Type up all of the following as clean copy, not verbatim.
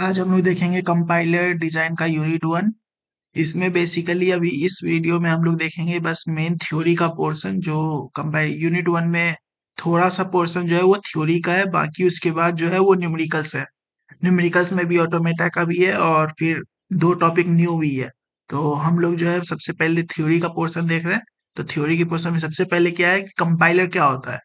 आज हम लोग देखेंगे कंपाइलर डिजाइन का यूनिट 1। इसमें बेसिकली अभी इस वीडियो में हम लोग देखेंगे बस मेन थ्योरी का पोर्शन जो कंपाइल यूनिट 1 में थोड़ा सा पोर्शन जो है वो थ्योरी का है। बाकी उसके बाद जो है वो न्यूमेरिकल्स है। न्यूमेरिकल्स में भी ऑटोमेटा का भी है और फिर दो टॉपिक न्यू भी है। तो हम लोग जो है सबसे पहले थ्योरी का पोर्शन देख रहे हैं। तो थ्योरी के पोर्शन में सबसे पहले क्या है कि कंपाइलर क्या होता है।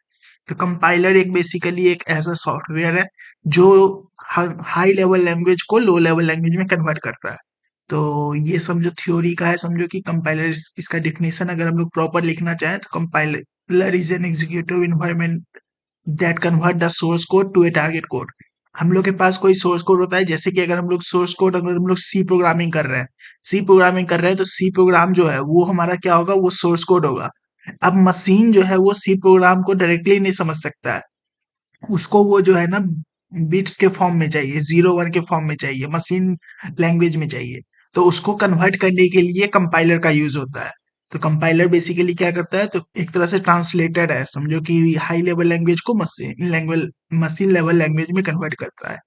तो कंपाइलर एक बेसिकली एक ऐसा सॉफ्टवेयर है जो हाई लेवल लैंग्वेज को लो लेवल लैंग्वेज में कन्वर्ट करता है। तो ये समझो थ्योरी का है। समझो कि कंपाइलर इसका डिफिनेशन अगर हम लोग प्रॉपर लिखना चाहें तो compiler is an executive environment that convert the source code to a target code. हम लोग के पास कोई सोर्स कोड होता है, जैसे कि अगर हम लोग सोर्स कोड अगर हम लोग सी प्रोग्रामिंग कर रहे हैं, तो सी प्रोग्राम जो है वो हमारा क्या होगा, वो सोर्स कोड होगा। अब मशीन जो है वो सी प्रोग्राम को डायरेक्टली नहीं समझ सकता है। उसको वो जो है ना बिट्स के फॉर्म में चाहिए, 0 1 के फॉर्म में चाहिए, मशीन लैंग्वेज में चाहिए। तो उसको कन्वर्ट करने के लिए कंपाइलर का यूज होता है। तो कंपाइलर बेसिकली क्या करता है, तो एक तरह से ट्रांसलेटर है। समझो कि हाई लेवल लैंग्वेज को मशीन लेवल लैंग्वेज में कन्वर्ट करता है।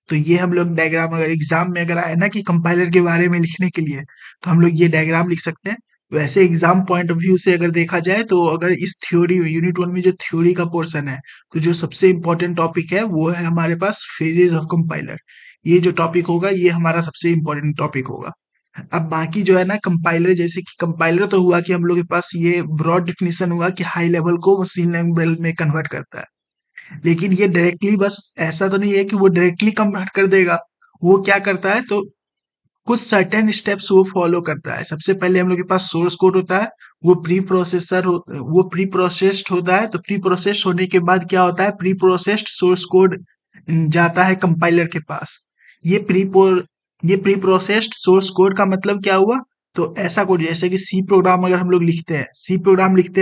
तो ये हम लोग डायग्राम अगर एग्जाम में अगर आए ना कि कंपाइलर के बारे में लिखने के लिए, तो हम लोग ये डायग्राम लिख सकते हैं। वैसे एग्जाम पॉइंट ऑफ व्यू से अगर देखा जाए तो अगर इस थ्योरी में यूनिट 1 में जो थ्योरी का पोर्शन है, तो जो सबसे इंपॉर्टेंट टॉपिक है वो है हमारे पास फेजेस ऑफ कंपाइलर। ये जो टॉपिक होगा ये हमारा सबसे इंपॉर्टेंट टॉपिक होगा। अब बाकी जो है ना कंपाइलर, जैसे कि कंपाइलर तो हुआ कि हम लोग के पास ये ब्रॉड डिफिनेशन हुआ कि हाई लेवल को मशीन लैंग्वेज में कन्वर्ट करता है। लेकिन ये डायरेक्टली बस ऐसा तो नहीं है कि वो डायरेक्टली कन्वर्ट कर देगा। वो क्या करता है, तो कुछ सर्टेन स्टेप्स वो फॉलो करता है। सबसे पहले हम लोग के पास सोर्स कोड होता है। वो प्री प्रोसेस्ड होता है। तो प्री प्रोसेस्ड होने के बाद क्या होता है, प्री प्रोसेस्ड सोर्स कोड जाता है कंपाइलर के पास। ये प्री ये प्री प्रोसेस्ड सोर्स कोड का मतलब क्या हुआ, तो ऐसा कोड जैसे कि सी प्रोग्राम अगर हम लोग लिखते हैं,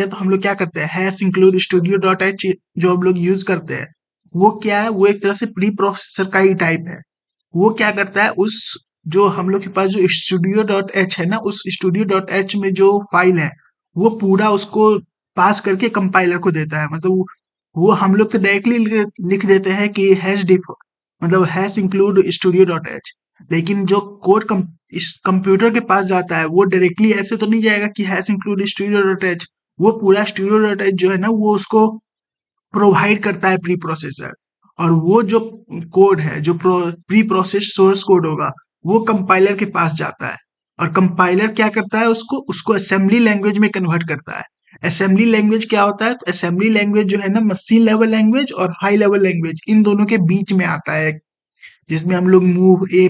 तो हम लोग क्या करते हैं, hash include studio dot H जो हम लोग यूज करते हैं, वो क्या है, वो एक तरह से प्री प्रोसेसर का ही टाइप है। वो क्या करता है, उस जो हम लोग के पास जो स्टूडियो डॉट एच है ना, उस स्टूडियो डॉट एच में जो फाइल है वो पूरा उसको पास करके कंपाइलर को देता है। मतलब वो हम लोग तो डायरेक्टली लिख देते हैं कि हैश डिफ मतलब hash include studio dot H. लेकिन जो कोड इस कंप्यूटर के पास जाता है वो डायरेक्टली ऐसे तो नहीं जाएगा कि hash include studio dot H. वो पूरा स्टूडियो डॉट एच जो है ना वो उसको प्रोवाइड करता है प्री प्रोसेसर। और वो जो कोड है जो प्री प्रोसेस सोर्स कोड होगा वो कंपाइलर के पास जाता है। और कंपाइलर क्या करता है, उसको उसको असेंबली लैंग्वेज में कन्वर्ट करता है। असेंबली लैंग्वेज क्या होता है, तो असेंबली लैंग्वेज जो है ना मशीन लेवल लैंग्वेज और हाई लेवल लैंग्वेज इन दोनों के बीच में आता है। जिसमें हम लोग मूव ए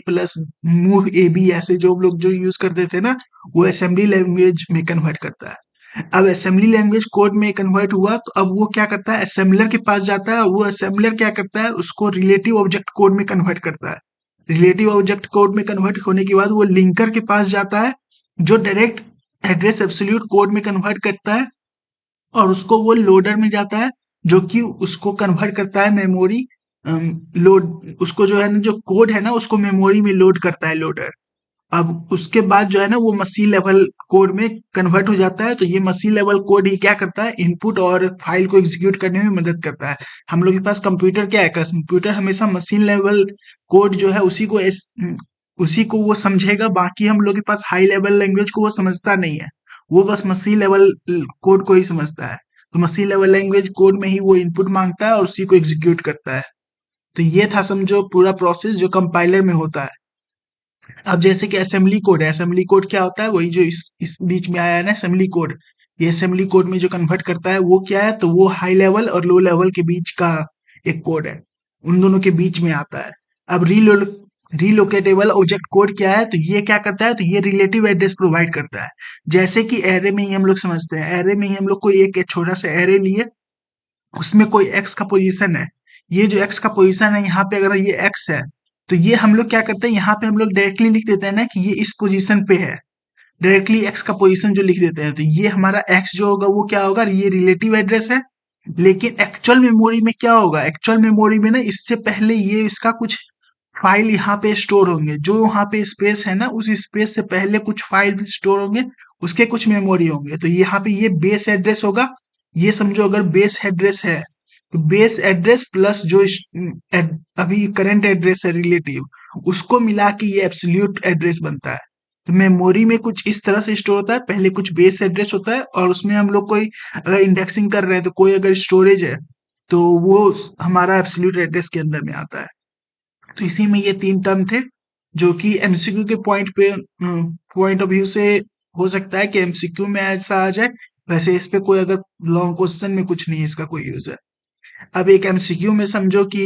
बी ऐसे जो हम लोग जो यूज करते थे ना, वो असेंबली लैंग्वेज में कन्वर्ट करता है। अब असेंबली लैंग्वेज कोड में कन्वर्ट हुआ तो अब वो क्या करता है, असेंबलर के पास जाता है। वो असेंबलर क्या करता है, उसको रिलेटिव ऑब्जेक्ट कोड में कन्वर्ट करता है। रिलेटिव ऑब्जेक्ट कोड में कन्वर्ट होने के बाद वो लिंकर के पास जाता है, जो डायरेक्ट एड्रेस एब्सोल्यूट कोड में कन्वर्ट करता है। और उसको वो लोडर में जाता है, जो कि उसको कन्वर्ट करता है मेमोरी लोड, उसको जो है ना जो कोड है ना उसको मेमोरी में लोड करता है लोडर। अब उसके बाद जो है ना वो मशीन लेवल कोड में कन्वर्ट हो जाता है। तो ये मशीन लेवल कोड ही क्या करता है, इनपुट और फाइल को एग्जीक्यूट करने में मदद करता है। हम लोग के पास कंप्यूटर क्या है, कंप्यूटर हमेशा मशीन लेवल कोड जो है उसी को वो समझेगा। बाकी हम लोग के पास हाई लेवल लैंग्वेज को वो समझता नहीं है। वो बस मशीन लेवल कोड को ही समझता है। तो मशीन लेवल लैंग्वेज कोड में ही वो इनपुट मांगता है और उसी को एग्जीक्यूट करता है। तो ये था समझो पूरा प्रोसेस जो कंपाइलर में होता है। अब जैसे कि असेंबली कोड है, असेंबली कोड क्या होता है, वही जो इस बीच में आया है ना असेंबली कोड। ये असेंबली कोड में जो कन्वर्ट करता है वो क्या है, तो वो हाई लेवल और लो लेवल के बीच का एक कोड है। उन दोनों के बीच में आता है। अब रीलोकेटेबल ऑब्जेक्ट कोड क्या है, तो ये क्या करता है, तो ये रिलेटिव एड्रेस प्रोवाइड करता है। जैसे कि एरे में ही हम लोग समझते हैं, एरे में ही हम लोग कोई एक छोटा सा एरे लिए, उसमें कोई एक्स का पोजीशन है। ये जो एक्स का पोजीशन है यहाँ पे अगर ये एक्स है, तो ये हम लोग क्या करते हैं, यहाँ पे हम लोग डायरेक्टली लिख देते हैं ना कि ये इस पोजीशन पे है। डायरेक्टली एक्स का पोजीशन जो लिख देते हैं, तो ये हमारा एक्स जो होगा वो क्या होगा, ये रिलेटिव एड्रेस है। लेकिन एक्चुअल मेमोरी में क्या होगा, एक्चुअल मेमोरी में ना इससे पहले ये इसका कुछ फाइल यहाँ पे स्टोर होंगे। जो वहाँ पे स्पेस है ना, उस स्पेस से पहले कुछ फाइल स्टोर होंगे, उसके कुछ मेमोरी होंगे। तो यहाँ पे ये बेस एड्रेस होगा। ये समझो अगर बेस एड्रेस है, बेस एड्रेस प्लस जो अभी करंट एड्रेस है रिलेटिव, उसको मिला के ये एब्सोल्यूट एड्रेस बनता है। तो मेमोरी में कुछ इस तरह से स्टोर होता है, पहले कुछ बेस एड्रेस होता है और उसमें हम लोग कोई अगर इंडेक्सिंग कर रहे हैं तो कोई अगर स्टोरेज है तो वो हमारा एब्सोल्यूट एड्रेस के अंदर में आता है। तो इसी में ये तीन टर्म थे जो कि एमसीक्यू के पॉइंट ऑफ व्यू से हो सकता है कि एमसीक्यू में ऐसा आ जाए, वैसे इस पे कोई अगर लॉन्ग क्वेश्चन में कुछ नहीं इसका कोई यूज है। अब एक एमसीक्यू में समझो कि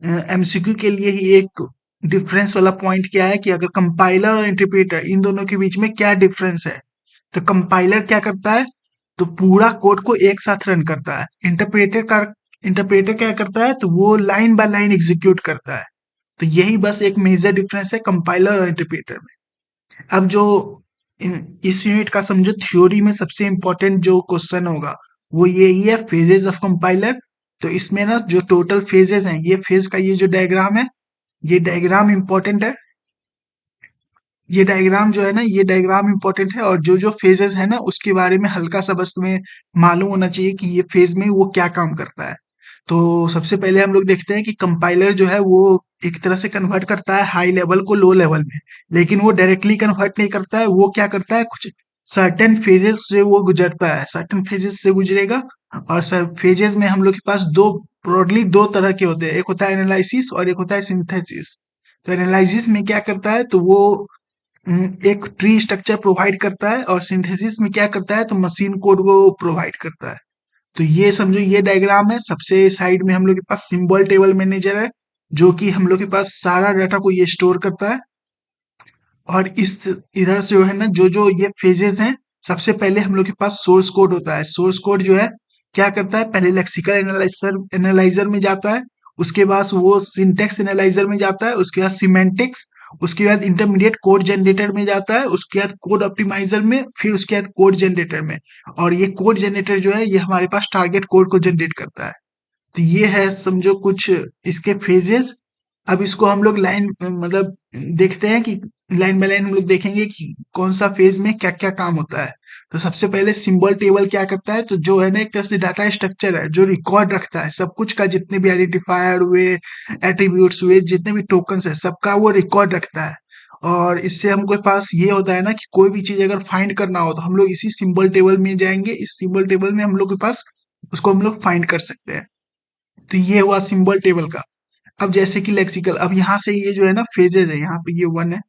एमसीक्यू के लिए ही एक डिफरेंस वाला पॉइंट क्या है कि अगर कंपाइलर और इंटरप्रेटर इन दोनों के बीच में क्या डिफरेंस है। तो कंपाइलर क्या करता है, तो पूरा कोड को एक साथ रन करता है। इंटरप्रेटर क्या करता है, तो वो लाइन बाय लाइन एग्जीक्यूट करता है। तो यही बस एक मेजर डिफरेंस है कंपाइलर और इंटरप्रेटर में। अब जो इस यूनिट का समझो थ्योरी में सबसे इंपॉर्टेंट जो क्वेश्चन होगा वो यही है, फेजेस ऑफ कंपाइलर। तो इसमें ना जो टोटल फेजेस हैं, ये फेज का ये जो डायग्राम है, ये डायग्राम इंपॉर्टेंट है। ये डायग्राम जो है ना, ये डायग्राम इंपॉर्टेंट है, और जो जो फेजेस है ना उसके बारे में हल्का सा बस तुम्हें मालूम होना चाहिए कि ये फेज में वो क्या काम करता है। तो सबसे पहले हम लोग देखते हैं कि कंपाइलर जो है वो एक तरह से कन्वर्ट करता है हाई लेवल को लो लेवल में, लेकिन वो डायरेक्टली कन्वर्ट नहीं करता है। वो क्या करता है, कुछ सर्टेन फेजेस से वो गुजरता है, सर्टेन फेजेस से गुजरेगा। और सर फेजेस में हम लोग के पास दो, ब्रॉडली दो तरह के होते हैं, एक होता है एनालिसिस और एक होता है सिंथेसिस। तो एनालिसिस में क्या करता है, तो वो एक ट्री स्ट्रक्चर प्रोवाइड करता है, और सिंथेसिस में क्या करता है, तो मशीन कोड को प्रोवाइड करता है। तो ये समझो ये डायग्राम है। सबसे साइड में हम लोग के पास सिंबल टेबल मैनेजर है, जो कि हम लोग के पास सारा डाटा को ये स्टोर करता है। और इस इधर से जो है ना, जो जो ये फेजेस हैं, सबसे पहले हम लोग के पास सोर्स कोड होता है। सोर्स कोड जो है क्या करता है, पहले लेक्सिकल एनालाइजर में जाता है, उसके बाद वो सिंटेक्स एनालाइजर में जाता है, उसके बाद सिमेंटिक्स, उसके बाद इंटरमीडिएट कोड जनरेटर में जाता है, उसके बाद कोड ऑप्टिमाइजर में, फिर उसके बाद कोड जनरेटर में। और ये कोड जनरेटर जो है ये हमारे पास टारगेट कोड को जनरेट करता है। तो ये है समझो कुछ इसके फेजेस। अब इसको हम लोग लाइन मतलब देखते हैं कि लाइन बाय लाइन हम लोग देखेंगे कि कौन सा फेज में क्या क्या काम होता है। तो सबसे पहले सिंबल टेबल क्या करता है, तो जो है ना एक तरह से डाटा स्ट्रक्चर है जो रिकॉर्ड रखता है सब कुछ का, जितने भी आइडेंटिफायर हुए, एट्रीब्यूट्स हुए, जितने भी टोकन्स है सबका वो रिकॉर्ड रखता है। और इससे हमको पास ये होता है ना कि कोई भी चीज अगर फाइंड करना हो तो हम लोग इसी सिंबल टेबल में जाएंगे, इस सिंबल टेबल में हम लोग के पास उसको हम लोग फाइंड कर सकते हैं। तो ये हुआ सिंबल टेबल का। अब जैसे कि लेक्सिकल, अब यहाँ से ये जो है ना फेजेज है, यहाँ पे ये वन है।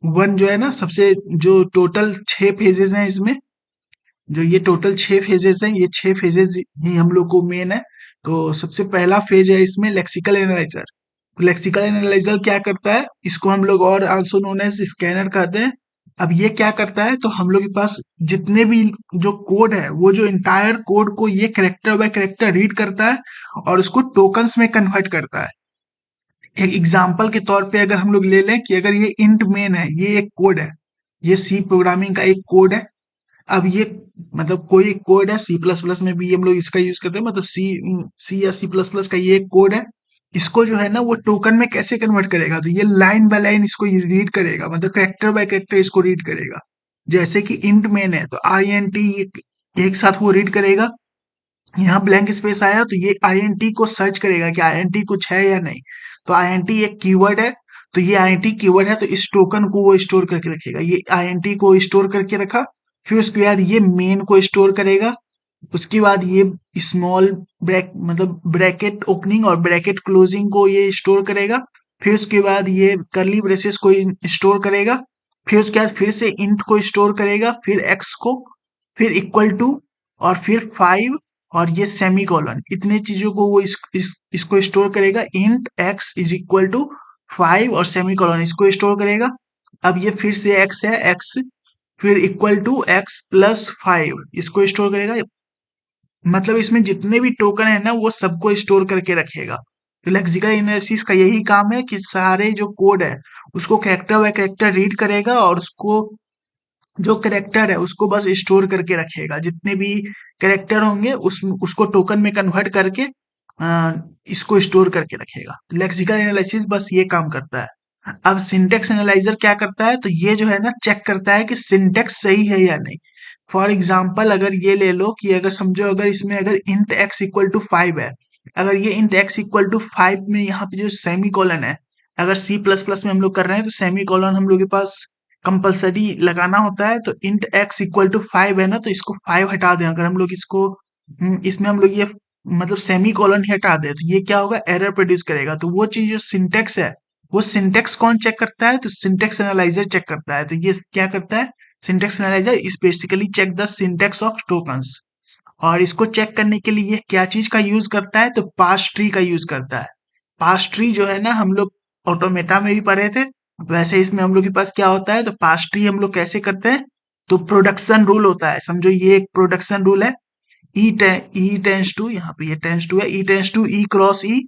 वन जो है ना सबसे, जो टोटल 6 फेजेज हैं इसमें, जो ये टोटल 6 फेजेज हैं, ये 6 फेजेज ही हम लोग को मेन है। तो सबसे पहला फेज है इसमें लेक्सिकल एनालाइजर। लेक्सिकल एनालाइजर क्या करता है, इसको हम लोग और आल्सो नोन एज स्कैनर कहते हैं। अब ये क्या करता है, तो हम लोग के पास जितने भी जो कोड है, वो जो इंटायर कोड को ये करेक्टर बाय करेक्टर रीड करता है और उसको टोकन्स में कन्वर्ट करता है। एक एग्जाम्पल के तौर पे अगर हम लोग ले लें कि अगर ये इंट मेन है, ये एक कोड है, ये सी प्रोग्रामिंग का एक कोड है। अब ये मतलब कोई एक कोड है, सी प्लस प्लस में भी हम लोग इसका यूज करते हैं, मतलब सी या सी प्लस प्लस का ये एक कोड है। इसको जो है ना वो टोकन में कैसे कन्वर्ट करेगा, तो ये लाइन बाय लाइन इसको रीड करेगा, मतलब करेक्टर बाय करेक्टर इसको रीड करेगा। जैसे कि इंट मेन है तो आई एन टी एक साथ वो रीड करेगा। यहाँ ब्लैंक स्पेस आया तो ये आईएनटी को सर्च करेगा कि आईएनटी कुछ है या नहीं। तो आईएनटी एक कीवर्ड है, तो ये आईएनटी कीवर्ड है, तो इस टोकन को वो स्टोर करके रखेगा। ये आईएनटी को स्टोर करके रखा, फिर उसके बाद ये मेन को स्टोर करेगा। उसके बाद ये स्मॉल मतलब ब्रैकेट ओपनिंग और ब्रैकेट क्लोजिंग को ये स्टोर करेगा। फिर उसके बाद ये कर्ली ब्रेसेस को स्टोर करेगा। फिर उसके बाद फिर से इंट को स्टोर करेगा, फिर एक्स को, फिर इक्वल टू, और फिर 5, और ये सेमी कॉलन, इतने चीजों को वो इसको स्टोर करेगा। Int x is equal to 5 और सेमी कॉलन इसको स्टोर करेगा। अब ये फिर से एक्स है, एक्स फिर इक्वल टू एक्स प्लस 5 इसको स्टोर करेगा। मतलब इसमें जितने भी टोकन है ना वो सबको स्टोर करके रखेगा। तो लेक्सिकल एनालिसिस का यही काम है कि सारे जो कोड है उसको कैरेक्टर बाय कैरेक्टर रीड करेगा, और उसको जो करेक्टर है उसको बस स्टोर करके रखेगा। जितने भी करेक्टर होंगे उसको टोकन में कन्वर्ट करके अ, इसको स्टोर करके रखेगा। लेक्सिकल एनालिसिस बस ये काम करता है। अब सिंटेक्स एनालाइजर क्या करता है, तो ये जो है ना चेक करता है कि सिंटेक्स सही है या नहीं। फॉर एग्जाम्पल अगर ये ले लो कि अगर समझो अगर इसमें अगर इंट एक्स इक्वल टू 5 है, अगर ये इंट x इक्वल टू 5 में यहाँ पे जो सेमी कॉलन है, अगर सी प्लस प्लस में हम लोग कर रहे हैं तो सेमी कॉलन हम लोग के पास कंपलसरी लगाना होता है। तो इंट x इक्वल टू 5 है ना, तो इसको 5 हटा दें। अगर हम लोग इसको इसमें हम लोग ये मतलब सेमी कॉलन ही हटा दें तो ये क्या होगा, एरर प्रोड्यूस करेगा। तो वो चीज जो सिंटेक्स है, वो सिंटेक्स कौन चेक करता है, तो सिंटेक्स एनालाइजर चेक करता है। तो ये क्या करता है, syntax analyser is basically check the syntax of tokens. और इसको चेक करने के लिए क्या चीज का यूज करता है, तो पास ट्री का यूज करता है। पास ट्री जो है ना, हम लोग ऑटोमेटा में भी पढ़े थे, वैसे इसमें हम लोग के पास क्या होता है, तो पास ट्री हम लोग कैसे करते हैं, तो प्रोडक्शन रूल होता है। समझो ये एक प्रोडक्शन रूल है, ई टेंस टू, यहाँ पे ये टेंस टू है, ई टेंस टू ई क्रॉस ई,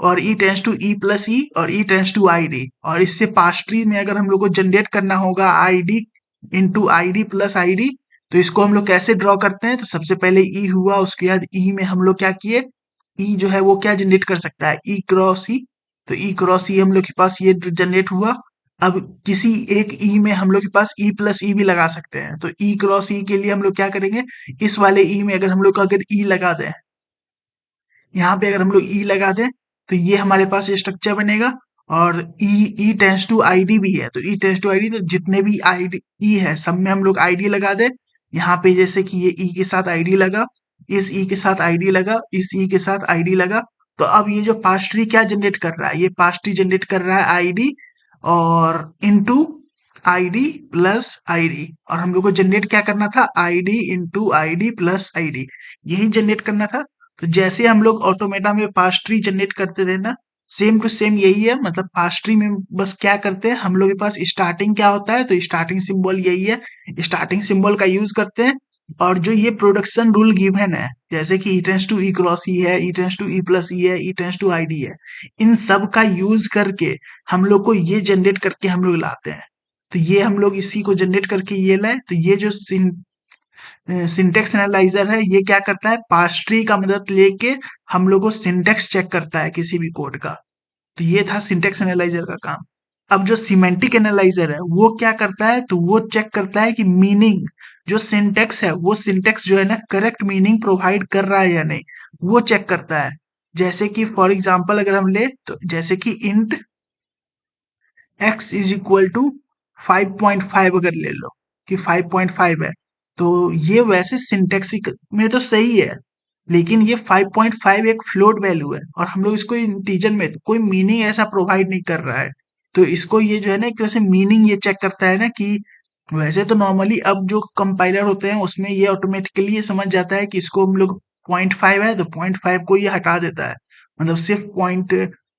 और ई टेंस टू ई प्लस ई, और ई टेंस टू आई डी। और इससे पास ट्री में अगर हम लोग को जनरेट करना होगा I D into I D plus I D, तो इसको हम लोग कैसे ड्रॉ करते हैं, तो सबसे पहले ई हुआ, उसके बाद ई में हम लोग क्या किए, ई जो है वो क्या जनरेट कर सकता है, ई क्रॉस ई। तो ई क्रॉस ई हम लोग के पास ये जनरेट हुआ। अब किसी एक ई में हम लोग के पास ई प्लस ई भी लगा सकते हैं। तो ई क्रॉस ई के लिए हम लोग क्या करेंगे, इस वाले ई में अगर हम लोग अगर ई लगा दें, यहाँ पे अगर हम लोग ई लगा दें, तो ये हमारे पास स्ट्रक्चर बनेगा। और ई ई टेंस टू आईडी भी है, तो ई टेंस टू आईडी, तो जितने भी आईडी ई है सब में हम लोग आईडी लगा दें। यहाँ पे जैसे कि ये ई के साथ आईडी लगा, इस ई के साथ आईडी लगा, इस ई के साथ आईडी लगा। तो अब ये जो पास ट्री क्या जनरेट कर रहा है, ये पास ट्री जनरेट कर रहा है आईडी और इनटू आईडी प्लस आईडी। और हम लोग को जनरेट क्या करना था, ID into ID plus ID, यही जनरेट करना था। तो जैसे हम लोग ऑटोमेटा में पास ट्री जनरेट करते थे ना, सेम टू सेम यही है। मतलब पास ट्री में बस क्या करते हैं, हम लोग के पास स्टार्टिंग क्या होता है, तो स्टार्टिंग सिंबल यही है, स्टार्टिंग सिंबल का यूज करते हैं। और जो ये प्रोडक्शन रूल गिवन है, जैसे कि ई टेंस टू ई क्रॉस ई है, ई टेंस टू ई प्लस ई है, ई टेंस टू आईडी है, इन सब का यूज करके हम लोग को ये जनरेट करके हम लोग लाते हैं। तो ये हम लोग इसी को जनरेट करके ये लाए। तो ये जो सिंटेक्स एनालाइजर है, ये क्या करता है, पास ट्री का मदद लेके हम लोग को सिंटेक्स चेक करता है किसी भी कोड का। तो ये था सिंटेक्स एनालाइजर का काम। अब जो सिमेंटिक एनालाइजर है वो क्या करता है, तो वो चेक करता है कि मीनिंग, जो सिंटेक्स है वो सिंटेक्स जो है ना करेक्ट मीनिंग प्रोवाइड कर रहा है या नहीं, वो चेक करता है। जैसे कि फॉर एग्जांपल अगर हम ले, तो जैसे कि int x is equal to 5.5 अगर ले लो कि 5.5 है, तो ये वैसे सिंटेक्सिक में तो सही है, लेकिन ये 5.5 एक फ्लोट वैल्यू है और हम लोग इसको इंटीजर में कोई मीनिंग ऐसा प्रोवाइड नहीं कर रहा है। तो इसको ये जो है ना एक तरह से मीनिंग ये चेक करता है ना, कि वैसे तो नॉर्मली अब जो कंपाइलर होते हैं उसमें ये ऑटोमेटिकली ये समझ जाता है कि इसको हम लोग 0.5 है तो 0.5 को ये हटा देता है, मतलब सिर्फ पॉइंट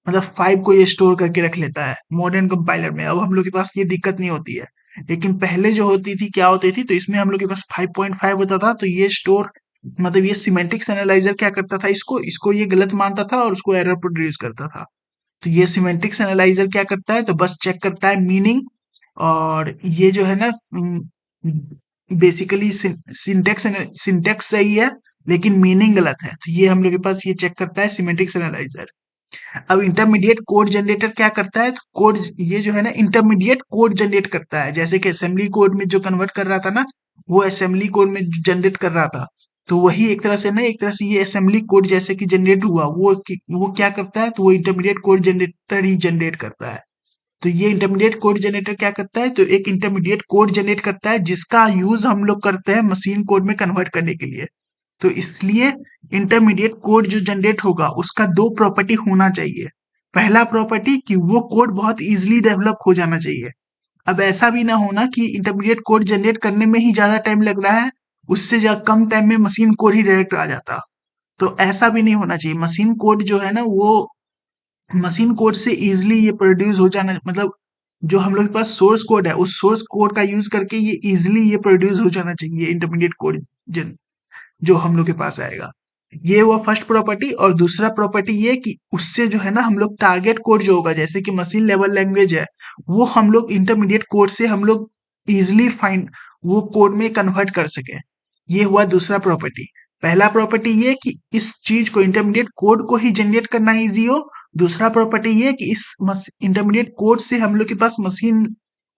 मतलब 5 को ये स्टोर करके रख लेता है मॉडर्न कंपाइलर में। अब हम लोग के पास ये दिक्कत नहीं होती है, लेकिन पहले जो होती थी क्या होती थी, तो इसमें हम लोग के पास 5.5 होता था, तो ये स्टोर मतलब ये सिमेंटिक्स एनालाइजर क्या करता था, इसको इसको ये गलत मानता था और उसको एरर प्रोड्यूस करता था। तो ये सिमेंटिक्स एनालाइजर क्या करता है, तो बस चेक करता है मीनिंग। और ये जो है ना बेसिकली सिंटेक्स सिंटेक्स सही है लेकिन मीनिंग गलत है, तो ये हम लोग के पास ये चेक करता है सिमेंटिक्स एनालाइजर। अब इंटरमीडिएट कोड जनरेटर क्या करता है, तो कोड ये जो है ना इंटरमीडिएट कोड जनरेट करता है। जैसे कि असेंबली कोड में जो कन्वर्ट कर रहा था ना, वो असेंबली कोड में जनरेट कर रहा था, तो वही एक तरह से ना, एक तरह से ये असेंबली कोड जैसे कि जनरेट हुआ, वो क्या करता है, तो वो इंटरमीडिएट कोड जनरेटर ही जनरेट करता है। तो ये इंटरमीडिएट कोड जनरेटर क्या करता है, तो एक इंटरमीडिएट कोड जनरेट करता है जिसका यूज हम लोग करते हैं मशीन कोड में कन्वर्ट करने के लिए। तो इसलिए इंटरमीडिएट कोड जो जनरेट होगा उसका दो प्रॉपर्टी होना चाहिए। पहला प्रॉपर्टी कि वो कोड बहुत इजीली डेवलप हो जाना चाहिए। अब ऐसा भी ना होना कि इंटरमीडिएट कोड जनरेट करने में ही ज्यादा टाइम लग रहा है, उससे कम टाइम में मशीन कोड ही डायरेक्ट आ जाता। तो ऐसा भी नहीं होना चाहिए। मशीन कोड जो है ना, वो मशीन कोड से इजीली ये प्रोड्यूस हो जाना, मतलब जो हम लोग के पास सोर्स कोड है उस सोर्स कोड का यूज करके ये इजीली ये प्रोड्यूस हो जाना चाहिए इंटरमीडिएट कोड जो हम लोग के पास आएगा। ये हुआ फर्स्ट प्रॉपर्टी। और दूसरा प्रॉपर्टी ये कि उससे जो है ना हम लोग टारगेट कोड जो होगा, जैसे कि मशीन लेवल लैंग्वेज है, वो हम लोग इंटरमीडिएट कोड से हम लोग इजिली फाइंड वो कोड में कन्वर्ट कर सके। ये हुआ दूसरा प्रॉपर्टी। पहला प्रॉपर्टी ये कि इस चीज को इंटरमीडिएट कोड को ही जनरेट करना इजी हो। दूसरा प्रॉपर्टी ये कि इस इंटरमीडिएट कोड से हम लोग के पास मशीन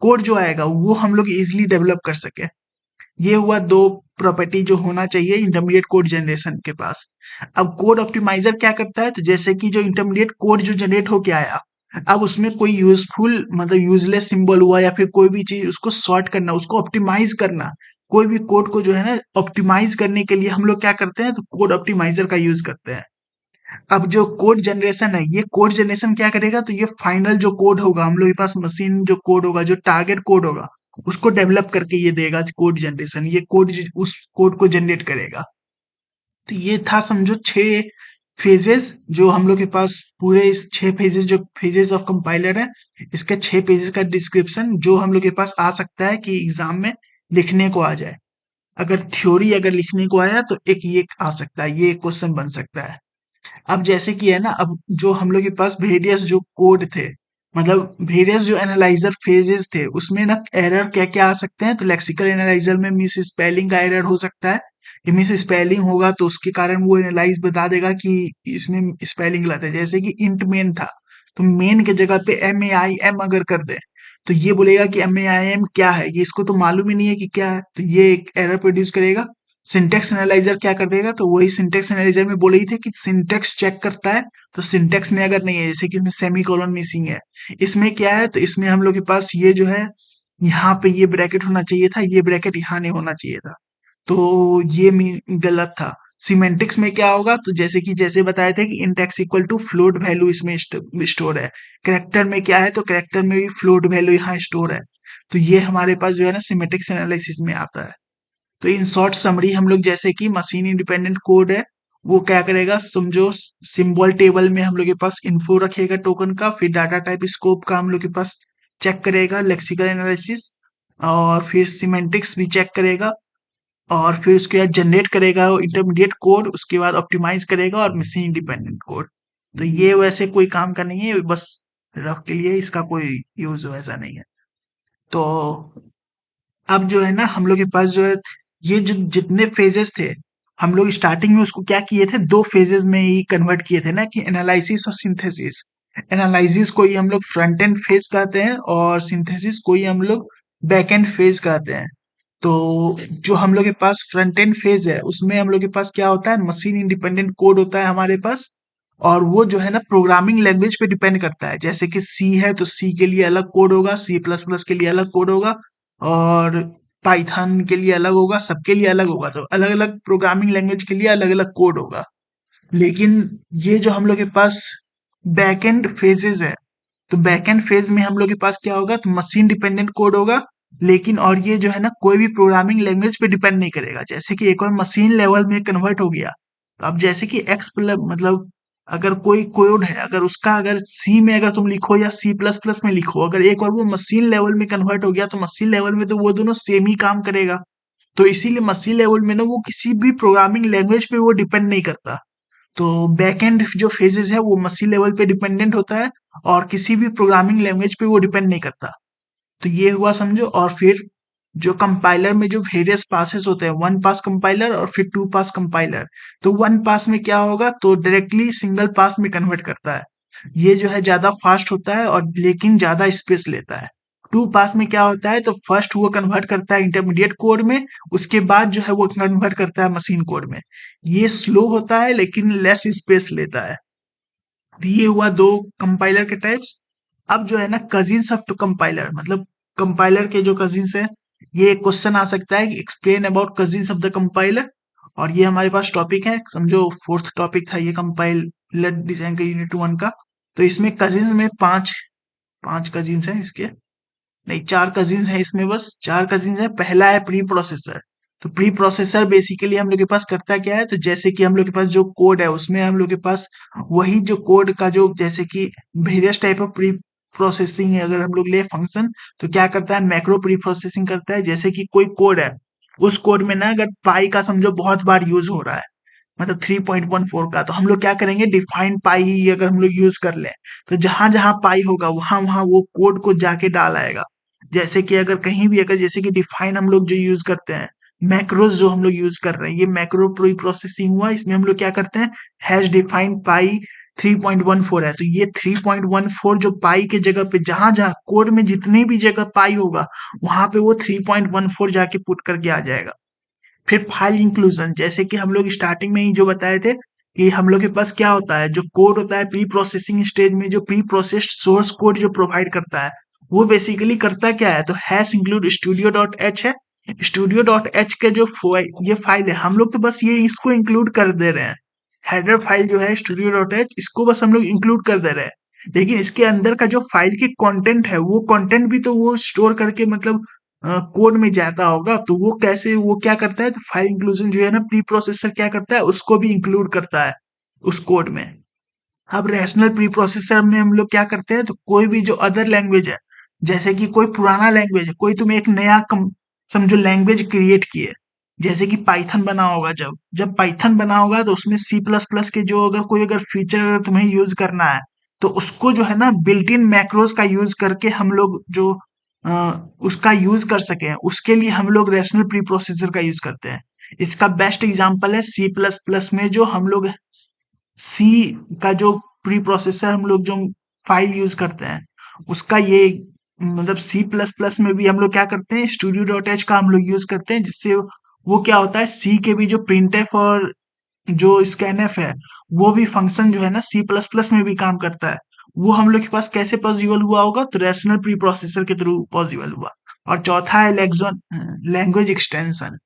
कोड जो आएगा वो हम लोग इजिली डेवलप कर सके। ये हुआ दो प्रॉपर्टी जो होना चाहिए इंटरमीडिएट कोड जनरेशन के पास। अब कोड ऑप्टिमाइजर क्या करता है, तो जैसे कि जो इंटरमीडिएट कोड जो जनरेट होके आया, अब उसमें कोई यूजफुल मतलब यूजलेस सिंबल हुआ या फिर कोई भी चीज उसको सॉर्ट करना, उसको ऑप्टिमाइज करना, कोई भी कोड को जो है ना ऑप्टिमाइज करने के लिए हम लोग क्या करते हैं, तो कोड ऑप्टिमाइजर का यूज करते हैं। अब जो कोड जनरेशन है, ये कोड जनरेशन क्या करेगा, तो ये फाइनल जो कोड होगा हम लोग के पास, मशीन जो कोड होगा, जो टारगेट कोड होगा, उसको डेवलप करके ये देगा कोड जनरेशन, ये कोड उस कोड को जनरेट करेगा। तो ये था समझो 6 फेजेस जो हम लोग के पास, पूरे इस 6 फेजेस जो फेजेस ऑफ कंपाइलर है, इसके 6 पेजेस का डिस्क्रिप्शन जो हम लोग के पास आ सकता है कि एग्जाम में लिखने को आ जाए। अगर थ्योरी अगर लिखने को आया तो एक ये आ सकता है, ये क्वेश्चन बन सकता है। अब जैसे कि है ना, अब जो हम लोग के पास वेरियस जो कोड थे, मतलब वेरियस जो एनालाइजर फेजेस थे, उसमें ना एरर क्या क्या आ सकते हैं, तो लेक्सिकल एनालाइजर में मिस स्पेलिंग का एरर हो सकता है। ये मिस स्पेलिंग होगा तो उसके कारण वो एनालाइज बता देगा कि इसमें स्पेलिंग गलत है। जैसे कि इंट मेन था, तो मेन के जगह पे MAIM अगर कर दे, तो ये बोलेगा कि MAIM क्या है, ये इसको तो मालूम ही नहीं है कि क्या है, तो ये एक एरर प्रोड्यूस करेगा। सिंटेक्स एनालाइजर क्या कर देगा, तो वही सिंटेक्स एनालाइजर में बोल रही थी कि सिंटेक्स चेक करता है, तो सिंटेक्स में अगर नहीं है, जैसे कि इसमें सेमी कॉलन मिसिंग है, इसमें क्या है, तो इसमें हम लोग के पास ये जो है, यहाँ पे ये ब्रैकेट होना चाहिए था, ये ब्रैकेट यहाँ नहीं होना चाहिए था, तो ये गलत था। सिमेंटिक्स में क्या होगा, तो जैसे कि जैसे बताए थे कि int x equal to float value इसमें स्टोर है। करेक्टर में क्या है, तो करेक्टर में भी फ्लोट वैल्यू यहाँ स्टोर है। तो ये हमारे पास जो है ना सिमेटिक्स एनालिसिस में आता है। तो इन शॉर्ट समरी हम लोग जैसे कि मशीन इंडिपेंडेंट कोड है, वो क्या करेगा, समझो सिंबल टेबल में हम लोग के पास इन्फो रखेगा टोकन का, फिर डाटा टाइप स्कोप का हम लोग के पास चेक करेगा, लेक्सिकल एनालिसिस, और फिर सिमेंटिक्स भी चेक करेगा, और फिर उसके बाद जनरेट करेगा इंटरमीडिएट कोड, उसके बाद ऑप्टिमाइज करेगा और मशीन इंडिपेंडेंट कोड। तो ये वैसे कोई काम का नहीं है, बस रफ के लिए, इसका कोई यूज वैसा नहीं है। तो अब जो है ना हम लोग के पास जो है, ये जो जितने फेजेस थे, हम लोग स्टार्टिंग में उसको क्या किए थे, 2 फेजेस में ही कन्वर्ट किए थे ना, कि एनालिसिस और सिंथेसिस। एनालिसिस को ही हम लोग फ्रंट एंड फेज कहते हैं और सिंथेसिस को ही हम लोग बैक एंड फेज कहते हैं। तो जो हम लोग के पास फ्रंट एंड फेज है, उसमें हम लोग के पास क्या होता है, मशीन इंडिपेंडेंट कोड होता है हमारे पास, और वो जो है ना प्रोग्रामिंग लैंग्वेज पे डिपेंड करता है। जैसे कि सी है तो सी के लिए अलग कोड होगा, C++ के लिए अलग कोड होगा, और पाइथन के लिए अलग होगा, सबके लिए अलग होगा, तो अलग अलग प्रोग्रामिंग लैंग्वेज के लिए अलग अलग कोड होगा। लेकिन ये जो हम लोग के पास बैक एंड फेजेस है, तो बैक एंड फेज में हम लोग के पास क्या होगा, तो मशीन डिपेंडेंट कोड होगा, लेकिन और ये जो है ना कोई भी प्रोग्रामिंग लैंग्वेज पे डिपेंड नहीं करेगा। जैसे कि एक और मशीन लेवल में कन्वर्ट हो गया, तो अब जैसे कि एक्स प्लस मतलब अगर कोई कोड है, अगर उसका अगर सी में अगर तुम लिखो या C++ में लिखो, अगर एक और वो मशीन लेवल में कन्वर्ट हो गया, तो मशीन लेवल में तो वो दोनों सेम ही काम करेगा। तो इसीलिए मशीन लेवल में ना वो किसी भी प्रोग्रामिंग लैंग्वेज पे वो डिपेंड नहीं करता। तो बैकएंड जो फेजेस है वो मशीन लेवल पे डिपेंडेंट होता है, और किसी भी प्रोग्रामिंग लैंग्वेज पे वो डिपेंड नहीं करता। तो ये हुआ समझो। और फिर जो कंपाइलर में जो वेरियस पासेस होते हैं, 1 पास कंपाइलर और फिर 2 पास कंपाइलर, तो 1 पास में क्या होगा, तो डायरेक्टली सिंगल पास में कन्वर्ट करता है। ये जो है ज्यादा फास्ट होता है और लेकिन ज्यादा स्पेस लेता है। 2 पास में क्या होता है, तो फर्स्ट वो कन्वर्ट करता है इंटरमीडिएट कोड में, उसके बाद जो है वो कन्वर्ट करता है मशीन कोड में। ये स्लो होता है लेकिन लेस स्पेस लेता है। तो ये हुआ दो कंपाइलर के टाइप्स। अब जो है ना कजिन्स ऑफ टू कंपाइलर, मतलब कंपाइलर के जो कजिन्स है, ये क्वेश्चन आ सकता है कि explain about cousins of the compiler. और ये हमारे पास टॉपिक है, समझो फोर्थ टॉपिक था ये कंपाइलर डिजाइन का यूनिट 1 का। तो इसमें कजिन्स में पांच पांच कजिन्स हैं इसके, नहीं 4 कजिन्स हैं इसमें, बस 4 कजिन्स हैं। पहला है प्री प्रोसेसर। तो प्री प्रोसेसर बेसिकली हम लोग के पास करता क्या है, तो जैसे कि हम लोग के पास जो कोड है उसमें हम लोग के पास वही जो कोड का जो जैसे कि various type of pre processing है, अगर हम लोग ले फंक्शन, तो क्या करता है, मैक्रो प्री प्रोसेसिंग करता है। जैसे कि कोई कोड है, उस कोड में ना अगर पाई का समझो बहुत बार यूज हो रहा है, मतलब 3.14 का, तो हम लोग क्या करेंगे, डिफाइन पाई अगर हम लोग यूज कर लें, तो जहां जहां पाई होगा वहां वहां वो कोड को जाके डाल आएगा। जैसे कि अगर कहीं भी अगर जैसे कि डिफाइन हम लोग जो यूज करते हैं, मैक्रोस जो हम लोग यूज कर रहे हैं, ये मैक्रो प्री प्रोसेसिंग हुआ। इसमें हम लोग क्या करते हैं, हैश डिफाइन पाई 3.14 है, तो ये 3.14 जो पाई के जगह पे जहां जहां कोड में जितनी भी जगह पाई होगा वहां पे वो 3.14 जाके पुट करके आ जाएगा। फिर फाइल इंक्लूजन, जैसे कि हम लोग स्टार्टिंग में ही जो बताए थे कि हम लोग के पास क्या होता है, जो कोड होता है प्री प्रोसेसिंग स्टेज में, जो प्री प्रोसेस्ड सोर्स कोड जो प्रोवाइड करता है, वो बेसिकली करता क्या है, तो hash include studio dot H है। स्टूडियो डॉट एच के जो ये फाइल है, हम लोग तो बस ये इसको इंक्लूड कर दे रहे हैं। हेडर फाइल जो है स्टूडियो डॉट एच, इसको बस हम लोग इंक्लूड कर दे रहे हैं, लेकिन इसके अंदर का जो फाइल की कंटेंट है, वो कंटेंट भी तो वो स्टोर करके मतलब कोड में जाता होगा, तो वो कैसे, वो क्या करता है, तो फाइल इंक्लूजन जो है ना, प्री प्रोसेसर क्या करता है, उसको भी इंक्लूड करता है उस कोड में। अब रैशनल प्री प्रोसेसर में हम लोग क्या करते हैं, तो कोई भी जो अदर लैंग्वेज है, जैसे कि कोई पुराना लैंग्वेज है, कोई तुम एक नया समझो लैंग्वेज क्रिएट किए, जैसे कि पाइथन बना होगा, जब जब पाइथन बना होगा तो उसमें सी प्लस प्लस के जो अगर फीचर अगर तुम्हें यूज करना है, तो उसको जो है ना बिल्ट इन मैक्रोज का यूज करके हम लोग जो अ, उसका यूज कर सके, उसके लिए हम लोग रैशनल प्री प्रोसेसर का यूज करते हैं। इसका बेस्ट एग्जांपल है सी प्लस प्लस में, जो हम लोग सी का जो प्री प्रोसेसर हम लोग जो फाइल यूज करते हैं, उसका ये मतलब सी प्लस प्लस में भी हम लोग क्या करते हैं, स्टूडियो डॉट एच का हम लोग यूज करते हैं, जिससे वो क्या होता है, सी के भी जो प्रिंटफ और जो स्कैनफ है, वो भी फंक्शन जो है ना सी प्लस प्लस में भी काम करता है। वो हम लोग के पास कैसे पॉसिबल हुआ होगा, तो रैशनल प्री प्रोसेसर के थ्रू पॉसिबल हुआ। और चौथा है लैंग्वेज एक्सटेंशन।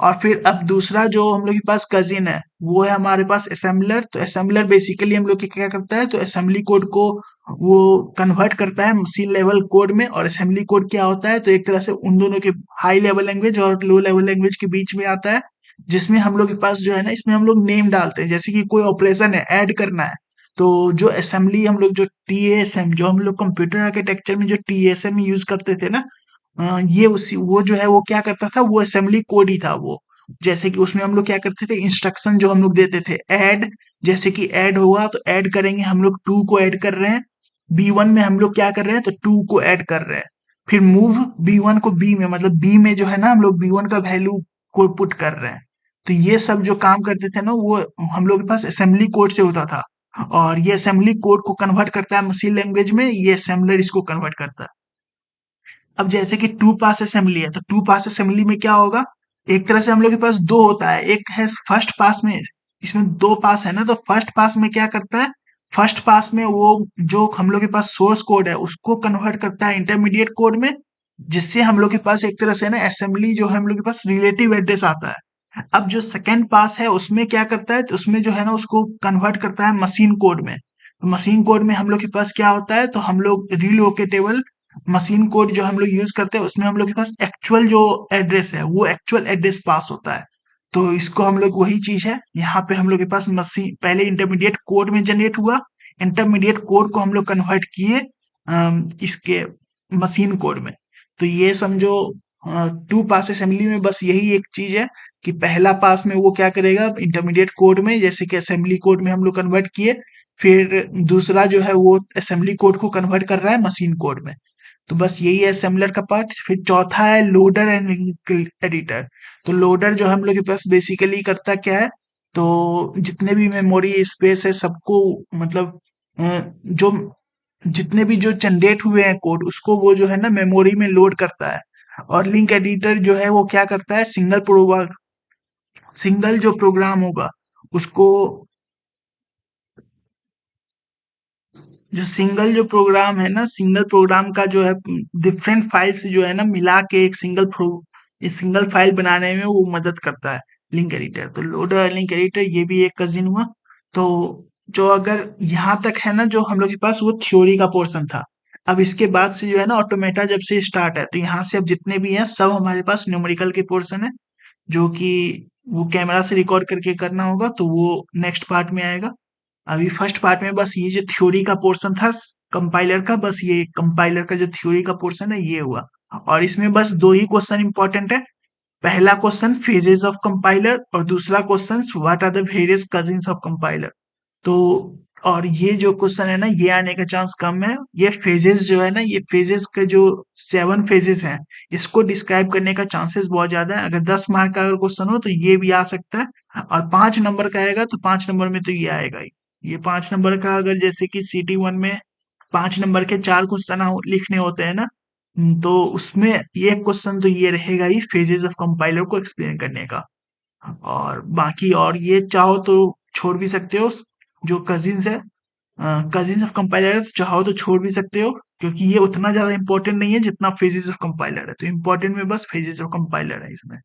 और फिर अब दूसरा जो हम लोग के पास कजिन है, वो है हमारे पास असेंबलर। तो असेंबलर बेसिकली हम लोग के क्या करता है, तो असेंबली कोड को वो कन्वर्ट करता है मशीन लेवल कोड में। और असेंबली कोड क्या होता है, तो एक तरह से उन दोनों के हाई लेवल लैंग्वेज और लो लेवल लैंग्वेज के बीच में आता है, जिसमें हम लोग के पास जो है ना, इसमें हम लोग नेम डालते हैं, जैसे कि कोई ऑपरेशन है, ऐड करना है, तो जो असेंबली हम लोग जो टीएसएम, जो हम लोग कंप्यूटर आर्किटेक्चर में जो टीएसएम यूज करते थे ना, ये उसी वो जो है वो क्या करता था, वो असेंबली कोड ही था वो। जैसे कि उसमें हम लोग क्या करते थे, इंस्ट्रक्शन जो हम लोग देते थे, ऐड, जैसे कि ऐड हुआ तो ऐड करेंगे, हम लोग टू को ऐड कर रहे हैं, बी वन में हम लोग क्या कर रहे हैं, तो टू को ऐड कर रहे हैं। फिर मूव बी वन को बी में, मतलब बी में जो है ना हम लोग बी वन का वैल्यू को पुट कर रहे हैं। तो ये सब जो काम करते थे ना, वो हम लोग के पास असेंबली कोड से होता था। और ये असेंबली कोड को कन्वर्ट करता है मशीन लैंग्वेज में, ये असेंबलर इसको कन्वर्ट करता है। अब जैसे कि टू पास असेंबली है, तो टू पास असेंबली में क्या होगा, एक तरह से हम लोग के पास दो होता है, एक है फर्स्ट पास में, इसमें दो पास है ना, तो फर्स्ट पास में क्या करता है, फर्स्ट पास में वो जो हम लोग के पास सोर्स कोड है उसको कन्वर्ट करता है इंटरमीडिएट कोड में, जिससे हम लोग के पास एक तरह से ना असेंबली जो है हम लोग के पास रिलेटिव एड्रेस आता है। अब जो सेकेंड पास है उसमें क्या करता है, तो उसमें जो है ना उसको कन्वर्ट करता है मशीन कोड में। तो मशीन कोड में हम लोग के पास क्या होता है, तो हम लोग रिलोकेटेबल मशीन कोड जो हम लोग यूज करते हैं, उसमें हम लोग के पास एक्चुअल जो एड्रेस है वो एक्चुअल एड्रेस पास होता है। तो इसको हम लोग वही चीज है, यहाँ पे हम लोग के पास मशीन पहले इंटरमीडिएट कोड में जनरेट हुआ, इंटरमीडिएट कोड को हम लोग कन्वर्ट किए इसके मशीन कोड में। तो ये समझो टू पास असेंबली में बस यही एक चीज है, कि पहला पास में वो क्या करेगा, इंटरमीडिएट कोड में जैसे कि असेंबली कोड में हम लोग कन्वर्ट किए, फिर दूसरा जो है वो असेंबली कोड को कन्वर्ट कर रहा है मशीन कोड में। तो बस यही है असेंबलर का पार्ट। फिर चौथा है लोडर एंड लिंक एडिटर। तो लोडर जो हम लोग के पास बेसिकली करता क्या है, तो जितने भी मेमोरी स्पेस है सबको मतलब जो जितने भी जो जनरेट हुए हैं कोड, उसको वो जो है ना मेमोरी में लोड करता है। और लिंक एडिटर जो है वो क्या करता है, सिंगल जो प्रोग्राम होगा उसको, जो सिंगल जो प्रोग्राम है ना, सिंगल प्रोग्राम का जो है डिफरेंट फाइल्स जो है ना मिला के एक सिंगल फाइल बनाने में वो मदद करता है लिंक एडिटर। तो लोडर और लिंक एडिटर ये भी एक कजिन हुआ। तो जो अगर यहाँ तक है ना, जो हम लोग के पास वो थ्योरी का पोर्शन था। अब इसके बाद से जो है ना ऑटोमेटा जब से स्टार्ट है, तो यहाँ से अब जितने भी हैं सब हमारे पास न्यूमेरिकल के पोर्शन है, जो कि वो कैमरा से रिकॉर्ड करके करना होगा, तो वो नेक्स्ट पार्ट में आएगा। अभी फर्स्ट पार्ट में बस ये जो थ्योरी का पोर्शन था कंपाइलर का, बस ये कंपाइलर का जो थ्योरी का पोर्शन है ये हुआ। और इसमें बस दो ही क्वेश्चन इंपॉर्टेंट है। पहला क्वेश्चन फेजेस ऑफ कंपाइलर, और दूसरा question what are the various cousins of compiler. तो और ये जो क्वेश्चन है ना, ये आने का चांस कम है। ये फेजेस जो है ना, ये फेजेस के जो 7 फेजेस हैं, इसको डिस्क्राइब करने का चांसेस बहुत ज्यादा है। अगर 10 मार्क का अगर क्वेश्चन हो तो ये भी आ सकता है, और 5 नंबर का आएगा तो 5 नंबर में तो ये आएगा ही। ये 5 नंबर का अगर जैसे कि CT1 में 5 नंबर के 4 क्वेश्चन लिखने होते हैं ना, तो उसमें ये क्वेश्चन तो ये रहेगा ही फेजेस ऑफ कंपाइलर को एक्सप्लेन करने का। और बाकी और ये चाहो तो छोड़ भी सकते हो, जो कजिन्स है, कजिन्स ऑफ कंपाइलर चाहो तो छोड़ भी सकते हो, क्योंकि ये उतना ज्यादा इंपॉर्टेंट नहीं है जितना फेजेस ऑफ कंपाइलर है। तो इंपॉर्टेंट में बस फेजेस ऑफ कंपाइलर है इसमें।